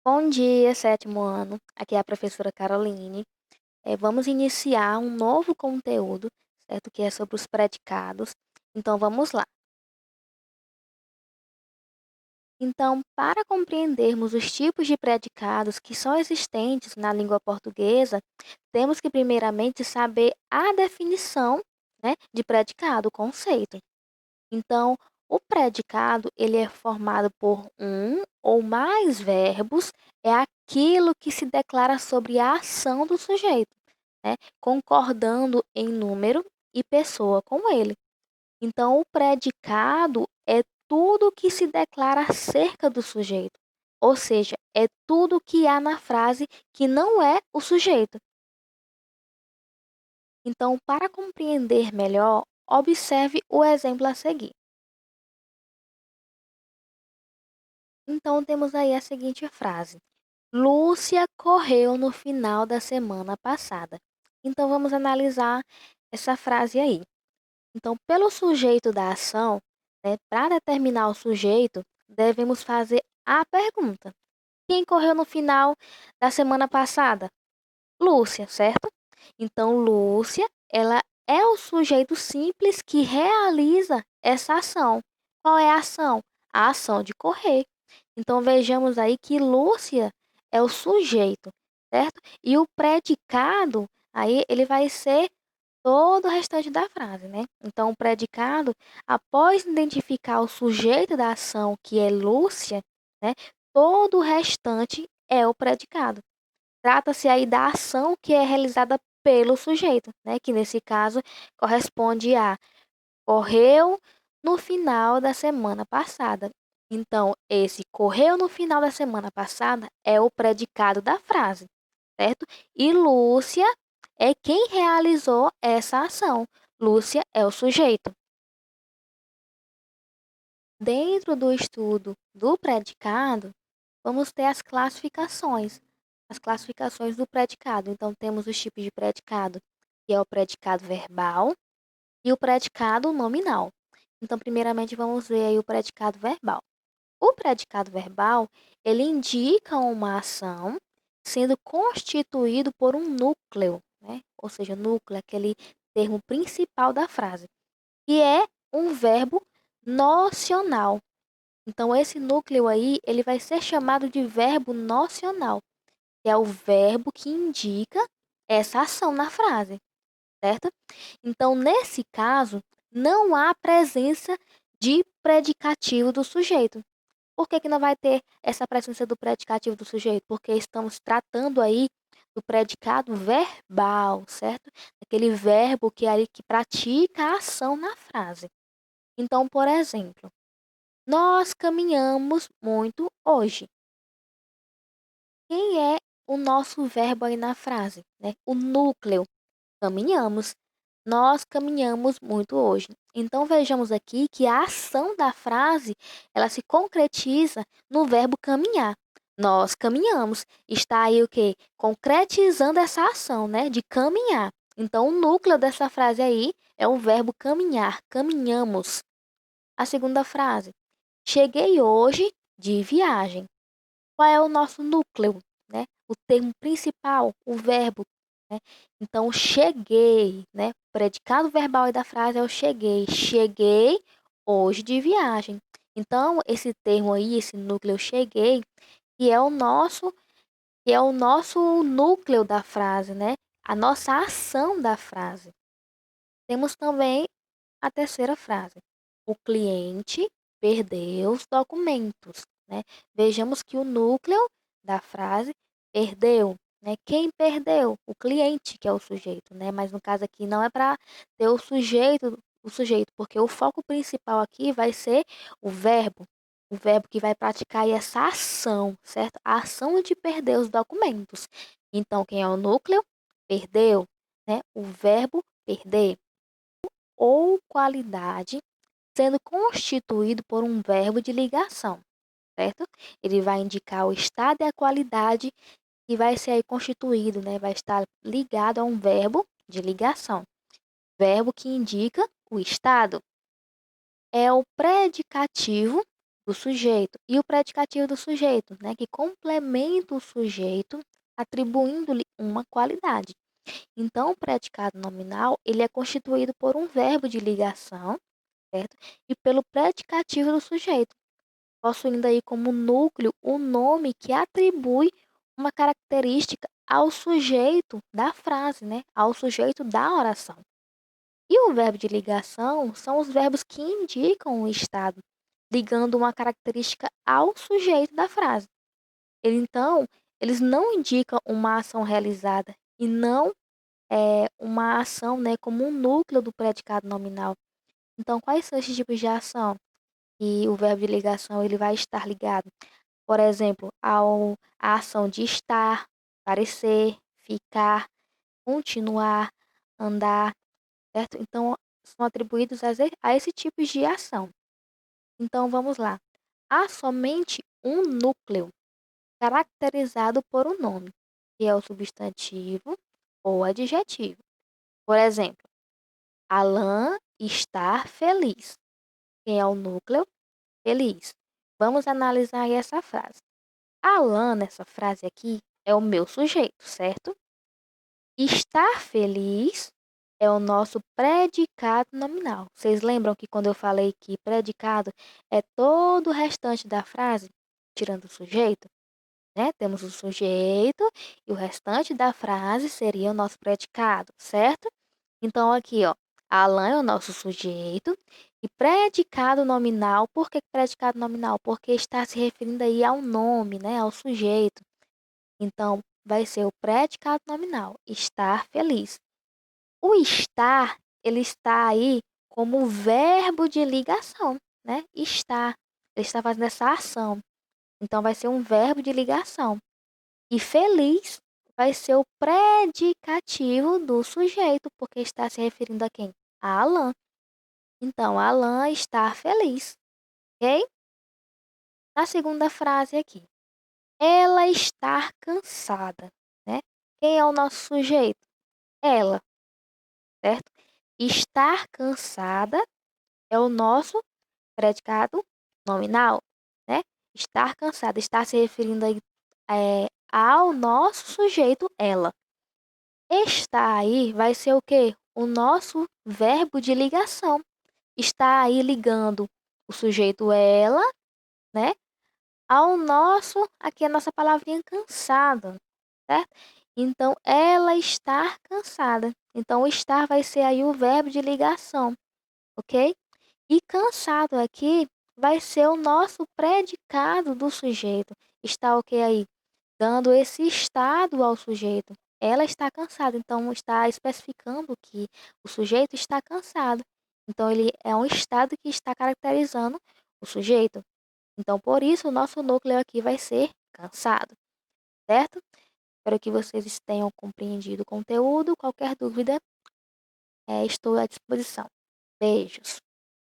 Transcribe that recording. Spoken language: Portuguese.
Bom dia, sétimo ano. Aqui é a professora Caroline. Vamos iniciar um novo conteúdo, certo? Que é sobre os predicados. Então, vamos lá. Então, para compreendermos os tipos de predicados que são existentes na língua portuguesa, temos que primeiramente saber a definição, né, de predicado, o conceito. Então, o predicado, ele é formado por um ou mais verbos, é aquilo que se declara sobre a ação do sujeito, né, concordando em número e pessoa com ele. Então, o predicado é tudo que se declara acerca do sujeito, ou seja, é tudo que há na frase que não é o sujeito. Então, para compreender melhor, observe o exemplo a seguir. Então, temos aí a seguinte frase: Lúcia correu no final da semana passada. Então, vamos analisar essa frase aí. Então, pelo sujeito da ação, né, para determinar o sujeito, devemos fazer a pergunta: quem correu no final da semana passada? Lúcia, certo? Então, Lúcia, ela é o sujeito simples que realiza essa ação. Qual é a ação? A ação de correr. Então, vejamos aí que Lúcia é o sujeito, certo? E o predicado, aí ele vai ser todo o restante da frase, né? Então, o predicado, após identificar o sujeito da ação, que é Lúcia, né? Todo o restante é o predicado. Trata-se aí da ação que é realizada pelo sujeito, né? Que nesse caso corresponde a correu no final da semana passada. Então, esse correu no final da semana passada é o predicado da frase, certo? E Lúcia é quem realizou essa ação. Lúcia é o sujeito. Dentro do estudo do predicado, vamos ter as classificações do predicado. Então, temos os tipos de predicado, que é o predicado verbal e o predicado nominal. Então, primeiramente, vamos ver aí o predicado verbal. O predicado verbal, ele indica uma ação sendo constituído por um núcleo, né? Ou seja, núcleo é aquele termo principal da frase, que é um verbo nocional. Então, esse núcleo aí, ele vai ser chamado de verbo nocional, que é o verbo que indica essa ação na frase, certo? Então, nesse caso, não há presença de predicativo do sujeito. Por que que não vai ter essa presença do predicativo do sujeito? Porque estamos tratando aí do predicado verbal, certo? Aquele verbo que é ali que pratica a ação na frase. Então, por exemplo, nós caminhamos muito hoje. Quem é o nosso verbo aí na frase, né? O núcleo, caminhamos. Nós caminhamos muito hoje. Então vejamos aqui que a ação da frase, ela se concretiza no verbo caminhar. Nós caminhamos. Está aí o quê? Concretizando essa ação, né, de caminhar. Então o núcleo dessa frase aí é o verbo caminhar. Caminhamos. A segunda frase: cheguei hoje de viagem. Qual é o nosso núcleo, né? O termo principal, o verbo, né? Então, cheguei, né? O predicado verbal aí da frase é o cheguei. Cheguei hoje de viagem. Então, esse termo aí, esse núcleo cheguei, que é o nosso núcleo da frase, né? A nossa ação da frase. Temos também a terceira frase. O cliente perdeu os documentos, né? Vejamos que o núcleo da frase perdeu, né? Quem perdeu? O cliente, que é o sujeito, né? Mas no caso aqui não é para ter o sujeito, porque o foco principal aqui vai ser o verbo que vai praticar aí essa ação, certo? A ação de perder os documentos. Então, quem é o núcleo? Perdeu, né? O verbo perder ou qualidade, sendo constituído por um verbo de ligação, certo? Ele vai indicar o estado e a qualidade que vai ser aí constituído, né? Vai estar ligado a um verbo de ligação. Verbo que indica o estado é o predicativo do sujeito e o predicativo do sujeito, né, que complementa o sujeito, atribuindo-lhe uma qualidade. Então, o predicado nominal, ele é constituído por um verbo de ligação, certo? E pelo predicativo do sujeito, possuindo aí como núcleo o nome que atribui uma característica ao sujeito da frase, né? Ao sujeito da oração. E o verbo de ligação são os verbos que indicam o estado, ligando uma característica ao sujeito da frase. Então, eles não indicam uma ação realizada e não uma ação, né, como um núcleo do predicado nominal. Então, quais são esses tipos de ação? E o verbo de ligação ele vai estar ligado, por exemplo, à ação de estar, parecer, ficar, continuar, andar, certo? Então, são atribuídos a esse tipo de ação. Então, vamos lá. Há somente um núcleo caracterizado por um nome, que é o substantivo ou adjetivo. Por exemplo, Alan está feliz. Quem é o núcleo? Feliz. Vamos analisar aí essa frase. Alan, nessa frase aqui, é o meu sujeito, certo? Estar feliz é o nosso predicado nominal. Vocês lembram que quando eu falei que predicado é todo o restante da frase, tirando o sujeito, né? Temos o sujeito e o restante da frase seria o nosso predicado, certo? Então, aqui, ó, Alan é o nosso sujeito e predicado nominal. Por que predicado nominal? Porque está se referindo aí ao nome, né? Ao sujeito. Então, vai ser o predicado nominal, estar feliz. O estar, ele está aí como verbo de ligação, né? Estar. Ele está fazendo essa ação. Então, vai ser um verbo de ligação. E feliz vai ser o predicativo do sujeito, porque está se referindo a quem? A Alan. Então, Alan está feliz, ok? Na segunda frase aqui, ela está cansada, né? Quem é o nosso sujeito? Ela, certo? Estar cansada é o nosso predicado nominal, né? Estar cansada está se referindo aí, ao nosso sujeito, ela. Está aí vai ser o quê? O nosso verbo de ligação. Está aí ligando o sujeito ela, né? Ao nosso, aqui a nossa palavrinha cansado, certo? Então, ela está cansada. Então, o estar vai ser aí o verbo de ligação, ok? E cansado aqui vai ser o nosso predicado do sujeito. Está ok aí? Dando esse estado ao sujeito. Ela está cansada, então está especificando que o sujeito está cansado. Então, ele é um estado que está caracterizando o sujeito. Então, por isso, o nosso núcleo aqui vai ser cansado, certo? Espero que vocês tenham compreendido o conteúdo. Qualquer dúvida, estou à disposição. Beijos.